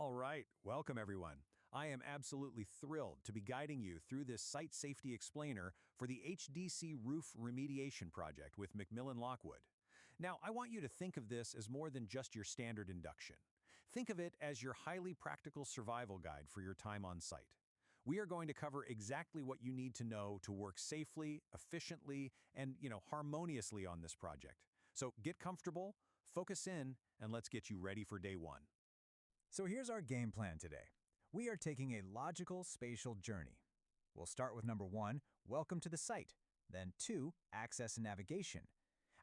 All right, welcome everyone. I am absolutely thrilled to be guiding you through this site safety explainer for the HDC roof remediation project with Macmillan Lockwood. Now, I want you to think of this as more than just your standard induction. Think of it as your highly practical survival guide for your time on site. We are going to cover exactly what you need to know to work safely, efficiently, and harmoniously on this project. So get comfortable, focus in, and let's get you ready for day one. So here's our game plan today. We are taking a logical spatial journey. We'll start with number 1, welcome to the site. Then 2, access and navigation.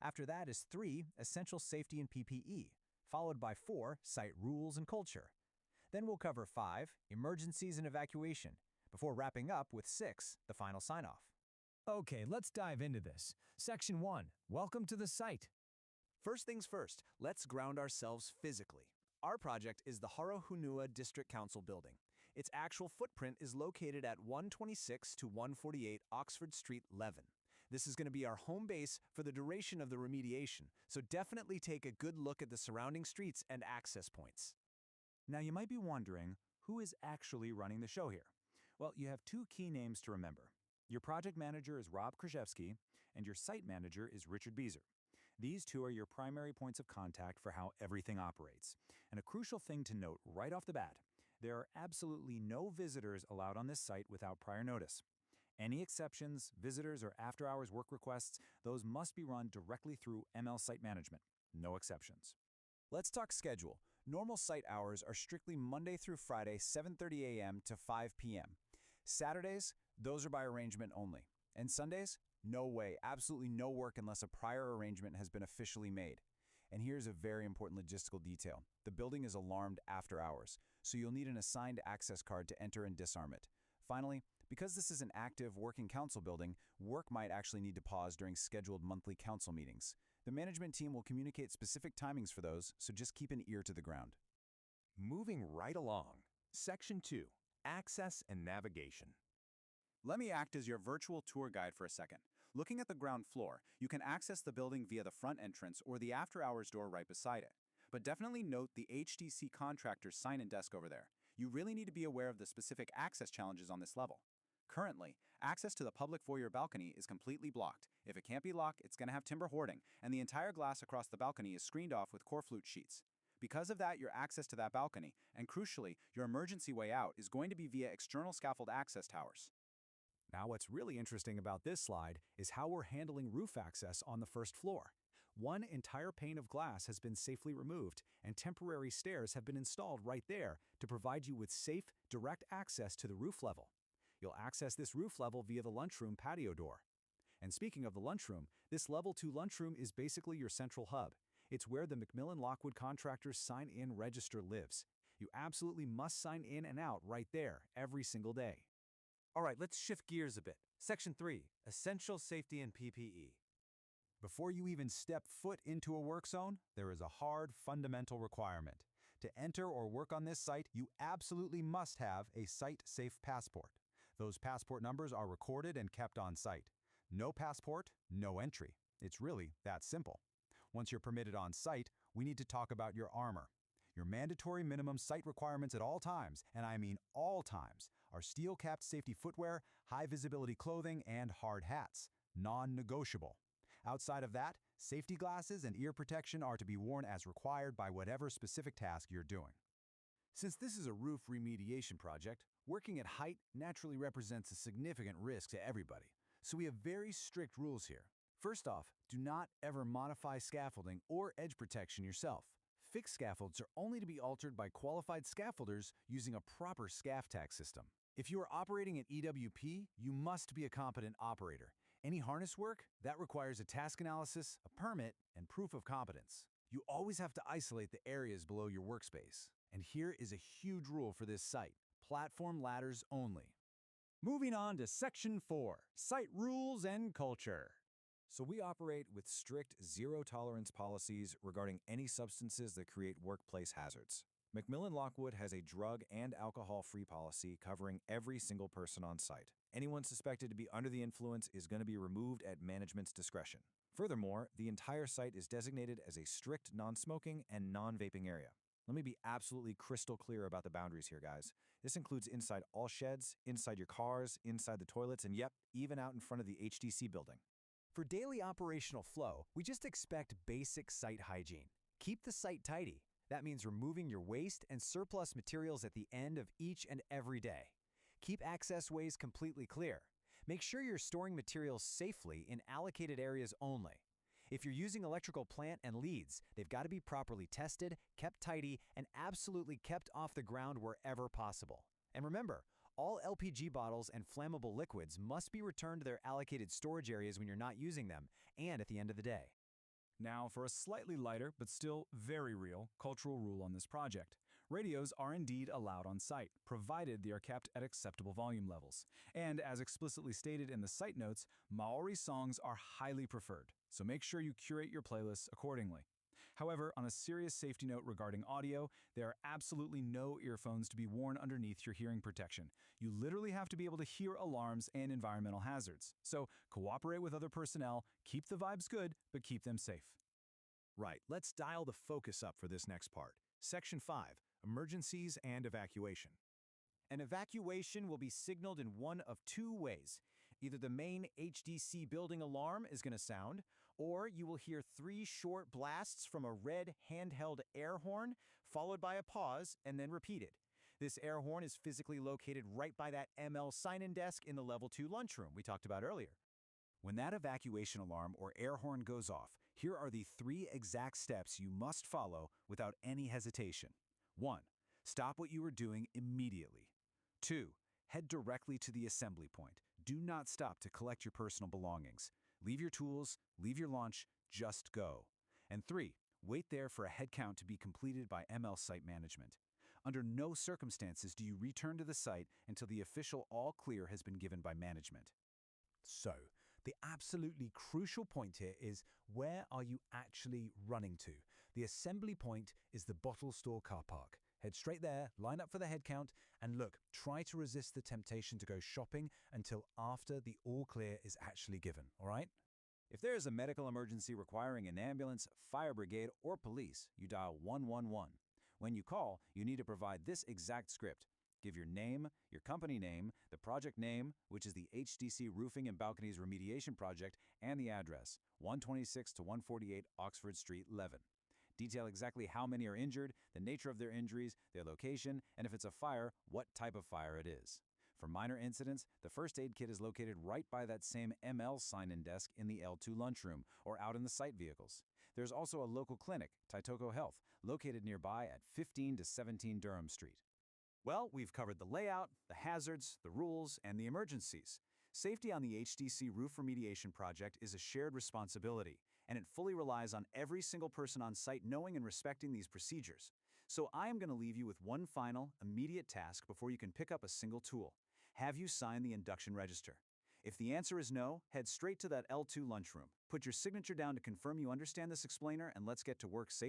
After that is 3, essential safety and PPE, followed by 4, site rules and culture. Then we'll cover 5, emergencies and evacuation, before wrapping up with 6, the final sign-off. Okay, let's dive into this. Section 1, welcome to the site. First things first, let's ground ourselves physically. Our project is the Harohunua District Council building. Its actual footprint is located at 126 to 148 Oxford Street, Leven. This is going to be our home base for the duration of the remediation, so definitely take a good look at the surrounding streets and access points. Now you might be wondering, who is actually running the show here? Well, you have 2 key names to remember. Your project manager is Rob Krzyzewski, and your site manager is Richard Beezer. These 2 are your primary points of contact for how everything operates. And a crucial thing to note right off the bat, there are absolutely no visitors allowed on this site without prior notice. Any exceptions, visitors, or after-hours work requests, those must be run directly through ML Site Management. No exceptions. Let's talk schedule. Normal site hours are strictly Monday through Friday, 7:30 a.m. to 5 p.m. Saturdays, those are by arrangement only. And Sundays? No way, absolutely no work unless a prior arrangement has been officially made. And here's a very important logistical detail. The building is alarmed after hours, so you'll need an assigned access card to enter and disarm it. Finally, because this is an active working council building, work might actually need to pause during scheduled monthly council meetings. The management team will communicate specific timings for those, so just keep an ear to the ground. Moving right along. Section 2, access and navigation. Let me act as your virtual tour guide for a second. Looking at the ground floor, you can access the building via the front entrance or the after-hours door right beside it. But definitely note the HDC contractor's sign-in desk over there. You really need to be aware of the specific access challenges on this level. Currently, access to the public foyer balcony is completely blocked. If it can't be locked, it's going to have timber hoarding, and the entire glass across the balcony is screened off with core flute sheets. Because of that, your access to that balcony, and crucially, your emergency way out, is going to be via external scaffold access towers. Now what's really interesting about this slide is how we're handling roof access on the first floor. One entire pane of glass has been safely removed, and temporary stairs have been installed right there to provide you with safe, direct access to the roof level. You'll access this roof level via the lunchroom patio door. And speaking of the lunchroom, this level 2 lunchroom is basically your central hub. It's where the Macmillan Lockwood contractor's sign-in register lives. You absolutely must sign in and out right there every single day. All right, let's shift gears a bit. Section 3, essential safety and PPE. Before you even step foot into a work zone, there is a hard, fundamental requirement. To enter or work on this site, you absolutely must have a site-safe passport. Those passport numbers are recorded and kept on site. No passport, no entry. It's really that simple. Once you're permitted on site, we need to talk about your armor. Your mandatory minimum site requirements at all times, and I mean all times, are steel-capped safety footwear, high-visibility clothing, and hard hats. Non-negotiable. Outside of that, safety glasses and ear protection are to be worn as required by whatever specific task you're doing. Since this is a roof remediation project, working at height naturally represents a significant risk to everybody, so we have very strict rules here. First off, do not ever modify scaffolding or edge protection yourself. Fixed scaffolds are only to be altered by qualified scaffolders using a proper scaff tack system. If you are operating at EWP, you must be a competent operator. Any harness work, that requires a task analysis, a permit, and proof of competence. You always have to isolate the areas below your workspace. And here is a huge rule for this site: platform ladders only. Moving on to Section 4, site rules and culture. So we operate with strict zero-tolerance policies regarding any substances that create workplace hazards. Macmillan Lockwood has a drug and alcohol-free policy covering every single person on site. Anyone suspected to be under the influence is going to be removed at management's discretion. Furthermore, the entire site is designated as a strict non-smoking and non-vaping area. Let me be absolutely crystal clear about the boundaries here, guys. This includes inside all sheds, inside your cars, inside the toilets, and yep, even out in front of the HDC building. For daily operational flow, we just expect basic site hygiene. Keep the site tidy. That means removing your waste and surplus materials at the end of each and every day. Keep access ways completely clear. Make sure you're storing materials safely in allocated areas only. If you're using electrical plant and leads, they've got to be properly tested, kept tidy, and absolutely kept off the ground wherever possible. And remember, all LPG bottles and flammable liquids must be returned to their allocated storage areas when you're not using them, and at the end of the day. Now for a slightly lighter, but still very real, cultural rule on this project. Radios are indeed allowed on site, provided they are kept at acceptable volume levels. And as explicitly stated in the site notes, Maori songs are highly preferred, so make sure you curate your playlists accordingly. However, on a serious safety note regarding audio, there are absolutely no earphones to be worn underneath your hearing protection. You literally have to be able to hear alarms and environmental hazards. So cooperate with other personnel, keep the vibes good, but keep them safe. Right, let's dial the focus up for this next part. Section 5, Emergencies and Evacuation. An evacuation will be signaled in one of two ways. Either the main HDC building alarm is going to sound, or you will hear 3 short blasts from a red handheld air horn, followed by a pause, and then repeated. This air horn is physically located right by that ML sign-in desk in the Level 2 lunchroom we talked about earlier. When that evacuation alarm or air horn goes off, here are the 3 exact steps you must follow without any hesitation. 1. Stop what you are doing immediately. 2. Head directly to the assembly point. Do not stop to collect your personal belongings. Leave your tools, leave your lunch, just go. And 3. Wait there for a head count to be completed by ML Site Management. Under no circumstances do you return to the site until the official all clear has been given by management. So, the absolutely crucial point here is, where are you actually running to? The assembly point is the bottle store car park. Head straight there, line up for the head count, and look, try to resist the temptation to go shopping until after the all clear is actually given, all right? If there is a medical emergency requiring an ambulance, fire brigade, or police, you dial 111. When you call, you need to provide this exact script. Give your name, your company name, the project name, which is the HDC Roofing and Balconies Remediation Project, and the address, 126 to 148 Oxford Street, Leven. Detail exactly how many are injured, the nature of their injuries, their location, and if it's a fire, what type of fire it is. For minor incidents, the first aid kit is located right by that same ML sign-in desk in the L2 lunchroom or out in the site vehicles. There's also a local clinic, Taitoko Health, located nearby at 15 to 17 Durham Street. Well, we've covered the layout, the hazards, the rules, and the emergencies. Safety on the HDC roof remediation project is a shared responsibility, and it fully relies on every single person on site knowing and respecting these procedures. So I am going to leave you with one final, immediate task before you can pick up a single tool. Have you signed the induction register? If the answer is no, head straight to that L2 lunchroom. Put your signature down to confirm you understand this explainer, and let's get to work safely.